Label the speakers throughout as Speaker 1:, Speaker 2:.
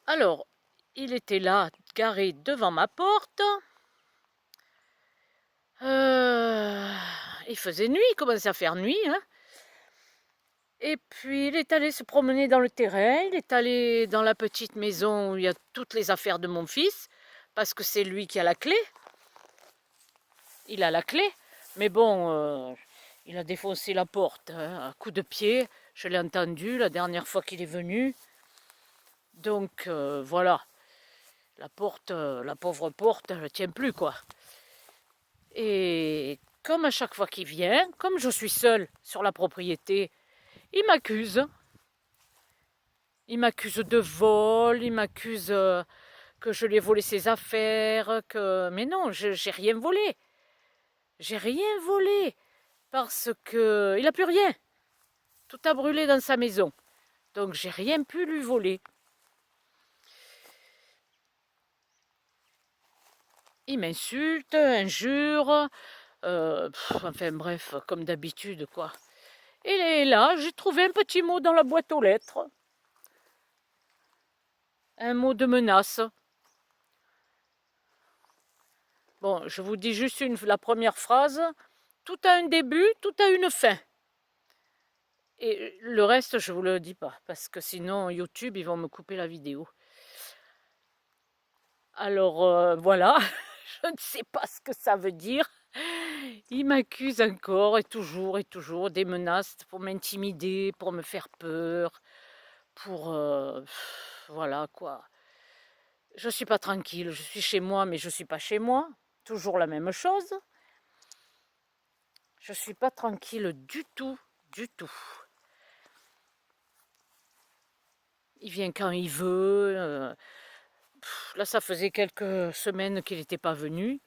Speaker 1: Alors, il était là, garé devant ma porte. Euh, il faisait nuit, il commençait à faire nuit, hein. Et puis, il est allé se promener dans le terrain, il est allé dans la petite maison où il y a toutes les affaires de mon fils, parce que c'est lui qui a la clé. Il a la clé, mais bon, il a défoncé la porte hein, à coups de pied. Je l'ai entendu la dernière fois qu'il est venu. Donc, voilà. La porte, la pauvre porte, elle ne tient plus, quoi. Et comme à chaque fois qu'il vient, comme je suis seule sur la propriété, il m'accuse. Il m'accuse de vol, il m'accuse que je lui ai volé ses affaires, que... Mais non, j'ai rien volé. J'ai rien volé parce que il a plus rien. Tout a brûlé dans sa maison. Donc j'ai rien pu lui voler. Il m'insulte, injure, enfin bref, comme d'habitude quoi. Et là, j'ai trouvé un petit mot dans la boîte aux lettres. Un mot de menace. Bon, je vous dis juste la première phrase. Tout a un début, tout a une fin. Et le reste, je ne vous le dis pas, parce que sinon, YouTube, ils vont me couper la vidéo. Alors, voilà, je ne sais pas ce que ça veut dire. Il m'accuse encore et toujours des menaces pour m'intimider, pour me faire peur, pour... voilà, quoi. Je suis pas tranquille, je suis chez moi, mais je suis pas chez moi. Toujours la même chose. Je suis pas tranquille du tout, du tout. Il vient quand il veut. Là, ça faisait quelques semaines qu'il n'était pas venu.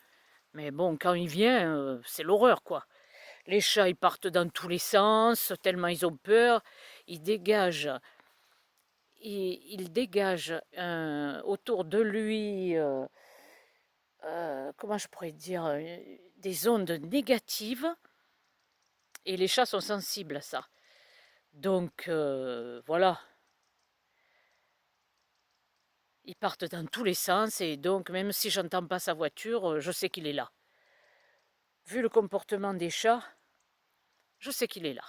Speaker 1: Mais bon, quand il vient, c'est l'horreur, quoi. Les chats, ils partent dans tous les sens, tellement ils ont peur. Ils dégagent, ils dégagent autour de lui, comment je pourrais dire, des ondes négatives. Et les chats sont sensibles à ça. Donc, voilà. Ils partent dans tous les sens et donc, même si j'entends pas sa voiture, je sais qu'il est là. Vu le comportement des chats, je sais qu'il est là.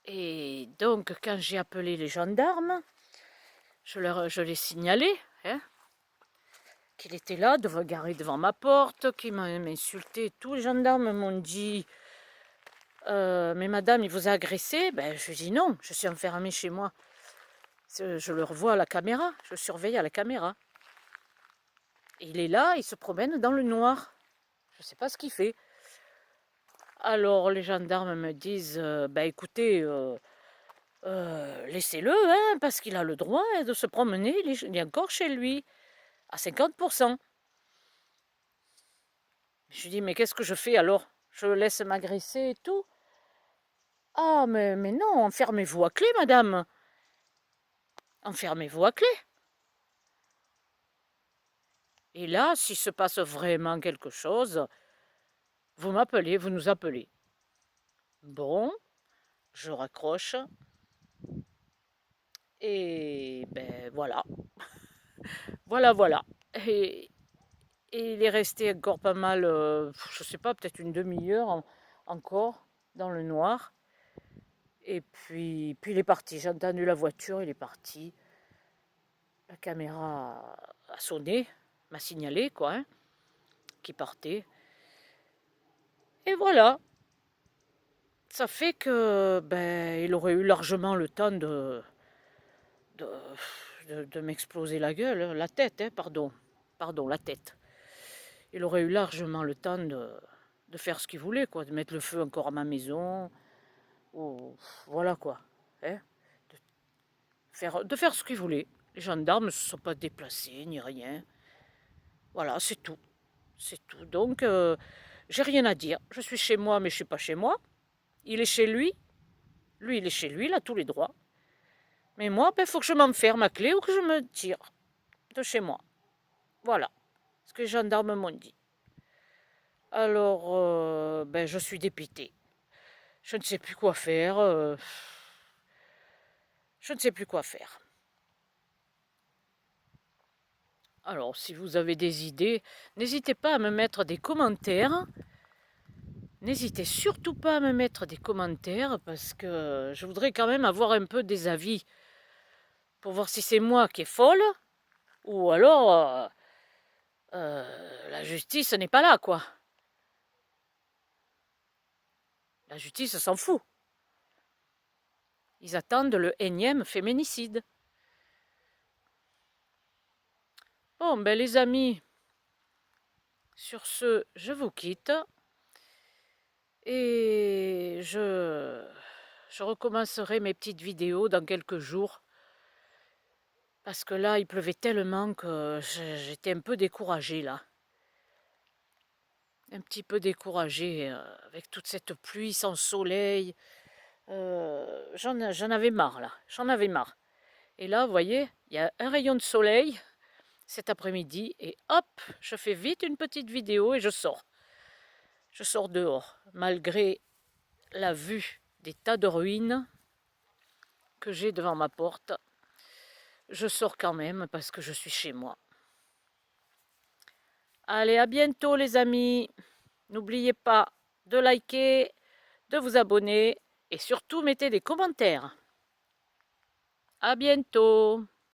Speaker 1: Et donc, quand j'ai appelé les gendarmes, je l'ai signalé, hein, qu'il était là, garé devant ma porte, qu'il m'insultait. Tous les gendarmes m'ont dit mais madame, il vous a agressé. Ben, je dis non, je suis enfermée chez moi. Je le revois à la caméra, je surveille à la caméra. Et il est là, il se promène dans le noir. Je ne sais pas ce qu'il fait. Alors les gendarmes me disent bah écoutez, laissez-le, hein, parce qu'il a le droit de se promener, il est encore chez lui, à 50%. Je dis mais qu'est-ce que je fais alors? Je le laisse m'agresser et tout? Ah mais non, enfermez-vous à clé, madame. Enfermez-vous à clé. Et là, s'il se passe vraiment quelque chose, vous m'appelez, vous nous appelez. Bon, je raccroche. Et ben voilà. Voilà. Et, et il est resté encore pas mal, je sais pas, peut-être une demi-heure encore dans le noir. Et puis il est parti. J'ai entendu la voiture, il est parti. La caméra a sonné, m'a signalé, quoi, hein, qu'il partait. Et voilà. Ça fait que ben il aurait eu largement le temps de, de m'exploser la gueule, hein, la tête, hein, pardon, la tête. Il aurait eu largement le temps de faire ce qu'il voulait, quoi, de mettre le feu encore à ma maison, ou voilà quoi, hein, de faire ce qu'il voulait. Les gendarmes ne se sont pas déplacés ni rien. Voilà, c'est tout, c'est tout. Donc j'ai rien à dire. Je suis chez moi, mais je suis pas chez moi. Il est chez lui. Lui, il est chez lui, il a tous les droits. Mais moi, il faut que je m'enferme à clé ou que je me tire de chez moi. Voilà ce que les gendarmes m'ont dit. Alors, ben, je suis dépitée. Je ne sais plus quoi faire. Je ne sais plus quoi faire. Alors, si vous avez des idées, n'hésitez pas à me mettre des commentaires. N'hésitez surtout pas à me mettre des commentaires parce que je voudrais quand même avoir un peu des avis pour voir si c'est moi qui est folle ou alors la justice n'est pas là, quoi. La justice s'en fout. Ils attendent le énième féminicide. Bon, ben les amis, sur ce, je vous quitte. Et je recommencerai mes petites vidéos dans quelques jours. Parce que là, il pleuvait tellement que j'étais un peu découragée, là. Un petit peu découragée avec toute cette pluie sans soleil. J'en avais marre, là. J'en avais marre. Et là, vous voyez, il y a un rayon de soleil cet après-midi. Et hop, je fais vite une petite vidéo et je sors. Je sors dehors, malgré la vue des tas de ruines que j'ai devant ma porte. Je sors quand même parce que je suis chez moi. Allez, à bientôt les amis. N'oubliez pas de liker, de vous abonner et surtout mettez des commentaires. À bientôt.